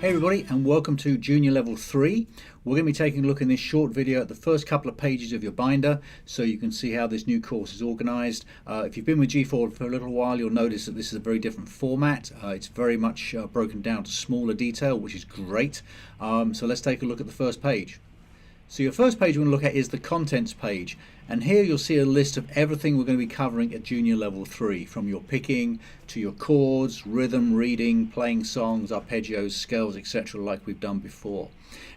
Hey everybody, and welcome to Junior Level 3. We're going to be taking a look in this short video at the first couple of pages of your binder so you can see how this new course is organized. If you've been with G4 for a little while, you'll notice that this is a very different format. It's very much broken down to smaller detail, which is great. So let's take a look at the first page. So your first page we're going to look at is the contents page, and here you'll see a list of everything we're going to be covering at Junior Level 3, from your picking to your chords, rhythm, reading, playing songs, arpeggios, scales, etc., like we've done before.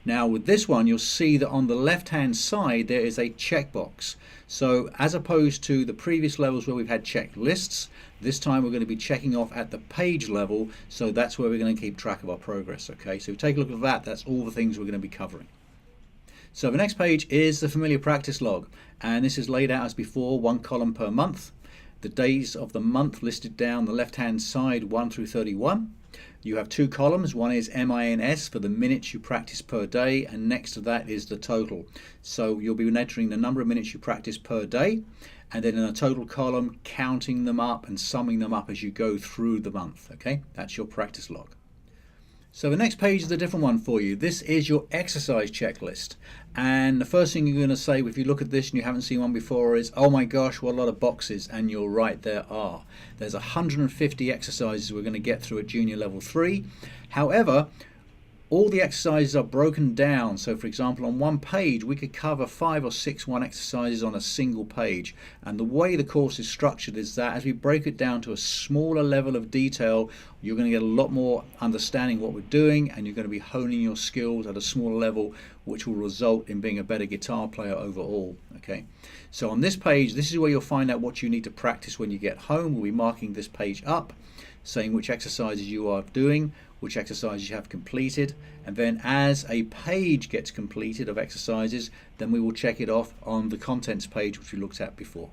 Now with this one you'll see that on the left hand side there is a checkbox. So as opposed to the previous levels where we've had checklists, this time we're going to be checking off at the page level, so that's where we're going to keep track of our progress. Okay, so take a look at that. That's all the things we're going to be covering. So the next page is the familiar practice log, and this is laid out as before, one column per month. The days of the month listed down the left hand side, 1 through 31. You have two columns. One is MINS for the minutes you practice per day, and next to that is the total. So you'll be entering the number of minutes you practice per day, and then in a total column counting them up and summing them up as you go through the month. Okay, that's your practice log. So the next page is a different one for you. This is your exercise checklist, and the first thing you're going to say if you look at this and you haven't seen one before is, oh my gosh, what a lot of boxes. And you're right, there are. There's 150 exercises we're going to get through at Junior Level 3. However, all the exercises are broken down. So for example, on one page we could cover 5 or 6 one exercises on a single page, and the way the course is structured is that as we break it down to a smaller level of detail, you're going to get a lot more understanding what we're doing, and you're going to be honing your skills at a smaller level, which will result in being a better guitar player overall. Okay, so on this page, this is where you'll find out what you need to practice when you get home. We'll be marking this page up, saying which exercises you are doing, which exercises you have completed, and then as a page gets completed of exercises, then we will check it off on the contents page, which we looked at before.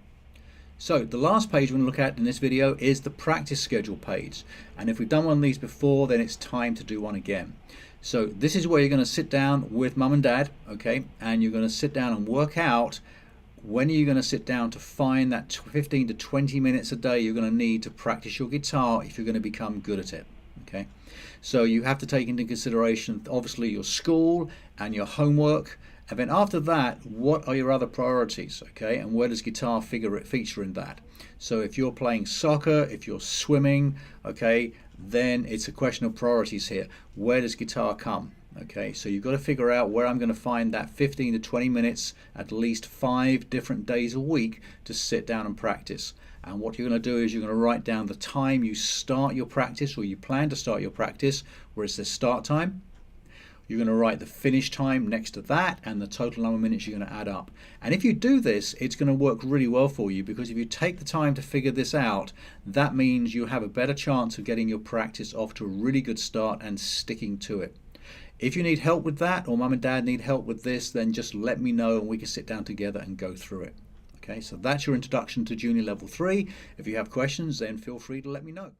So the last page we're going to look at in this video is the practice schedule page, and if we've done one of these before, then it's time to do one again. So this is where you're going to sit down with mum and dad, okay, and you're going to sit down and work out when are you going to sit down to find that 15 to 20 minutes a day you're going to need to practice your guitar if you're going to become good at it. Okay, so you have to take into consideration obviously your school and your homework, and then after that, what are your other priorities? Okay, and where does guitar feature in that? So if you're playing soccer, if you're swimming, okay, then it's a question of priorities here. Where does guitar come? Okay, so you've got to figure out where I'm going to find that 15 to 20 minutes at least 5 different days a week to sit down and practice. And what you're going to do is you're going to write down the time you start your practice, or you plan to start your practice, where it says start time. You're going to write the finish time next to that and the total number of minutes you're going to add up. And if you do this, it's going to work really well for you, because if you take the time to figure this out, that means you have a better chance of getting your practice off to a really good start and sticking to it. If you need help with that, or mum and dad need help with this, then just let me know and we can sit down together and go through it. Okay, so that's your introduction to Junior Level 3. If you have questions, then feel free to let me know.